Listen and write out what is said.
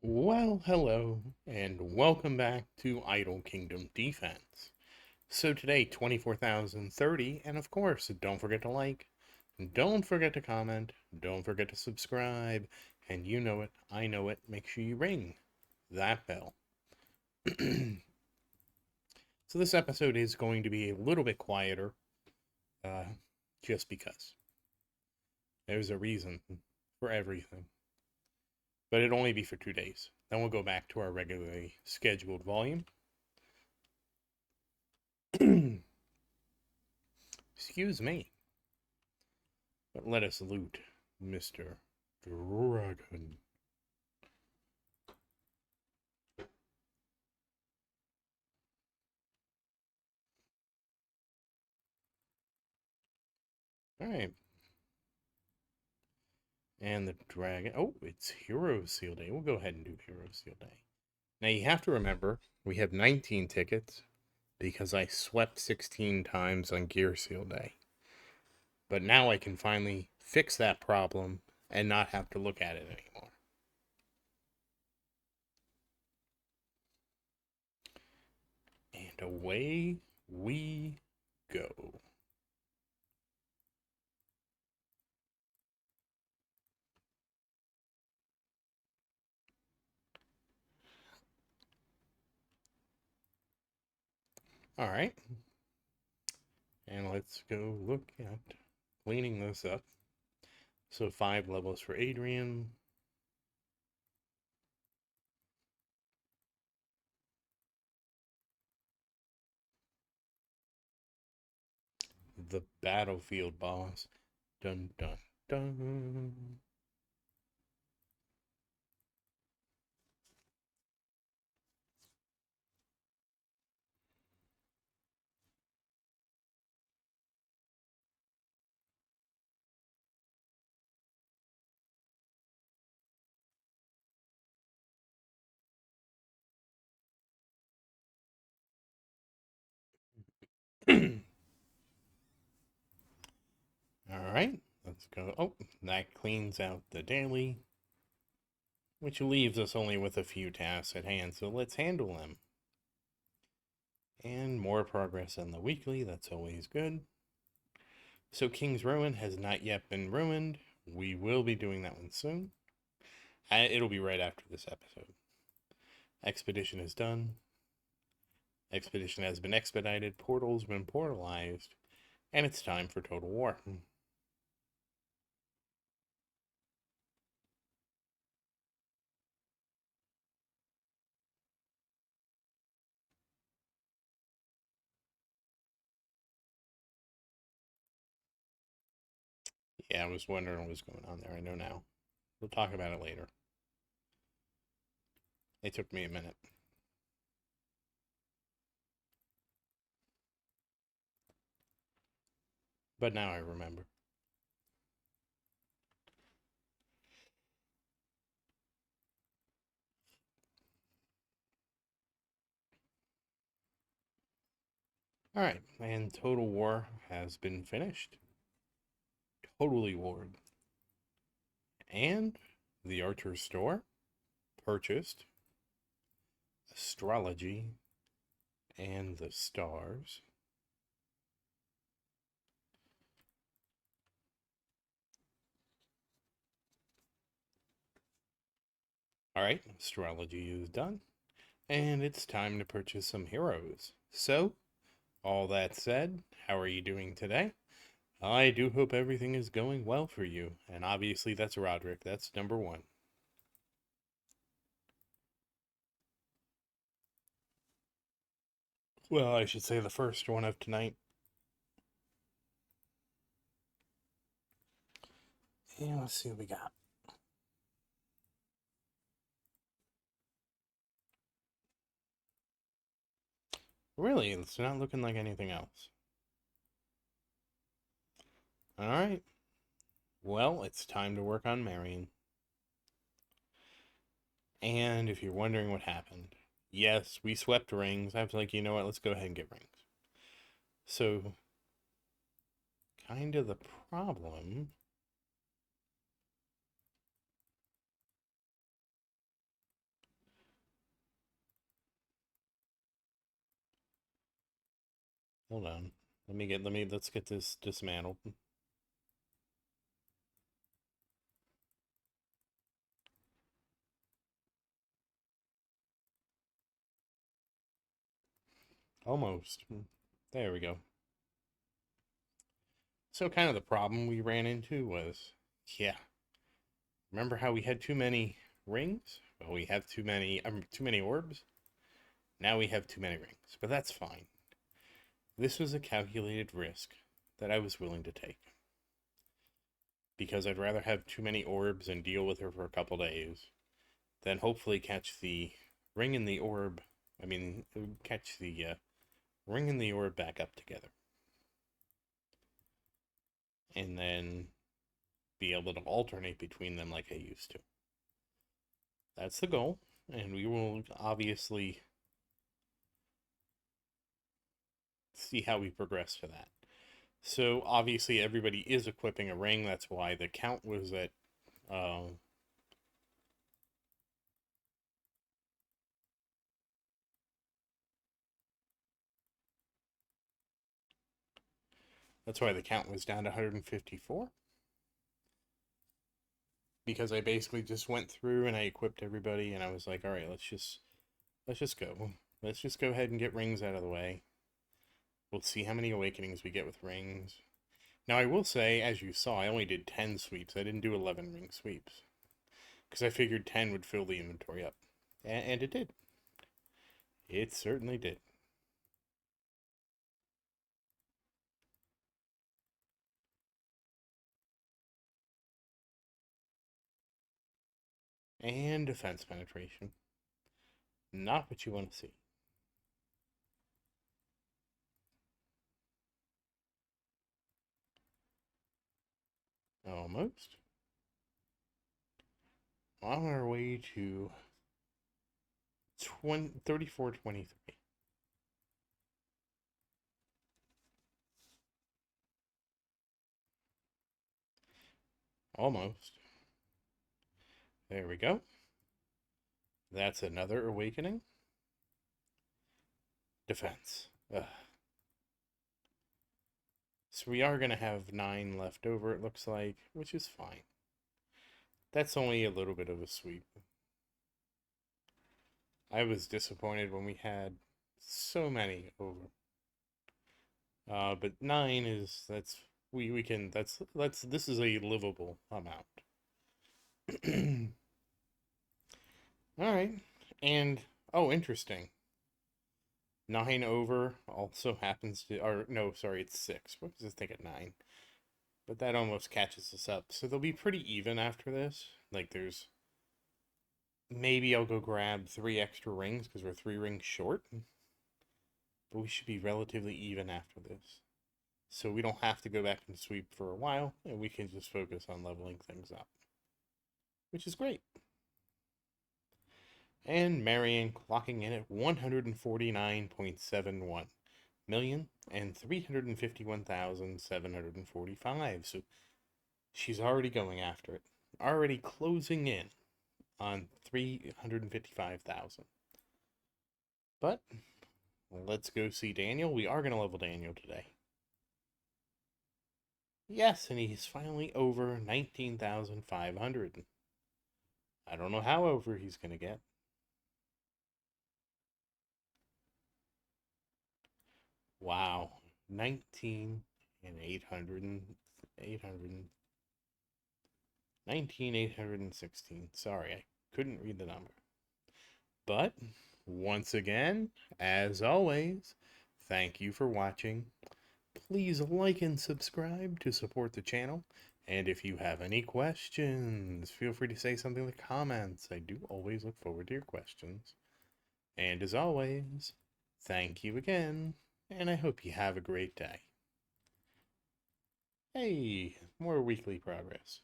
Well, hello, and welcome back to Idle Kingdom Defense. So today, 24,030, and of course, don't forget to like, don't forget to comment, don't forget to subscribe, and you know it, I know it, make sure you ring that bell. So this episode is going to be a little bit quieter, uh, just because. There's a reason for everything. But it'll only be for 2 days. Then we'll go back to our regularly scheduled volume. Excuse me. But let us loot Mr. Dragon. Alright. And the dragon. Oh, it's Hero Seal Day. We'll go ahead and do Hero Seal Day. Now you have to remember, we have 19 tickets because I swept 16 times on Gear Seal Day. But now I can finally fix that problem and not have to look at it anymore. And away we go. All right. And let's go look at cleaning this up. So 5 levels for Adrian. The battlefield boss. Dun dun dun. All right, let's go. Oh, that cleans out the daily, which leaves us only with a few tasks at hand. So let's handle them. And more progress on the weekly. That's always good. So King's Ruin has not yet been ruined. We will be doing that one soon. It'll be right after this episode. Expedition is done. Expedition has been expedited. Portal's been portalized. And it's time for Total War. Yeah, I was wondering what was going on there. I know now. We'll talk about it later. It took me a minute. But now I remember. Alright, and Total War has been finished. Totally warred. And the Archer's Store purchased Astrology and the Stars. Alright, Astrology is done. And it's time to purchase some heroes. So, all that said, how are you doing today? I do hope everything is going well for you. And obviously, that's Roderick. That's number one. Well, I should say the first one of tonight. And let's see what we got. Really, it's not looking like anything else. Alright. Well, it's time to work on Marion. And if you're wondering what happened, yes, we swept rings. I was like, you know what, let's go ahead and get rings. So, kind of the problem Hold on. Let's get this dismantled. Almost. There we go. So kind of the problem we ran into was, yeah, remember how we had too many rings? Well, we have too many orbs. Now we have too many rings, but that's fine. This was a calculated risk that I was willing to take because I'd rather have too many orbs and deal with her for a couple days than hopefully catch the ring and the orb. I mean, catch the ring and the orb back up together, and then be able to alternate between them like I used to. That's the goal, and we will obviously see how we progress to that. So obviously everybody is equipping a ring. That's why the count was at uh, that's why the count was down to 154, because I basically just went through and I equipped everybody and I was like, all right, let's just go. Let's just go ahead and get rings out of the way. We'll see how many awakenings we get with rings. Now I will say, as you saw, I only did 10 sweeps. I didn't do 11 ring sweeps because I figured 10 would fill the inventory up. And it did. It certainly did. And defense penetration. Not what you want to see. Almost. On our way to 34-23. Almost. There we go. That's another awakening. Defense. Ugh. So we are going to have 9 left over, it looks like, which is fine. That's only a little bit of a sweep. I was disappointed when we had so many over. But 9 is, we can, this is a livable amount. All right. And, oh, interesting. 9 over also happens to, or no, sorry, it's 6. What was I think at 9? But that almost catches us up. So they'll be pretty even after this. Like there's, maybe I'll go grab 3 extra rings because we're 3 rings short. But we should be relatively even after this. So we don't have to go back and sweep for a while, and we can just focus on leveling things up. Which is great. And Marion clocking in at 149.71 million and 351,745. So she's already going after it. Already closing in on 355,000. But let's go see Daniel. We are going to level Daniel today. Yes, and he's finally over 19,500. I don't know how over he's going to get. Wow. 19 and 800 and 800. 19,816. Sorry, I couldn't read the number. But once again, as always, thank you for watching. Please like and subscribe to support the channel. And if you have any questions, feel free to say something in the comments. I do always look forward to your questions. And as always, thank you again, and I hope you have a great day. Hey, more weekly progress.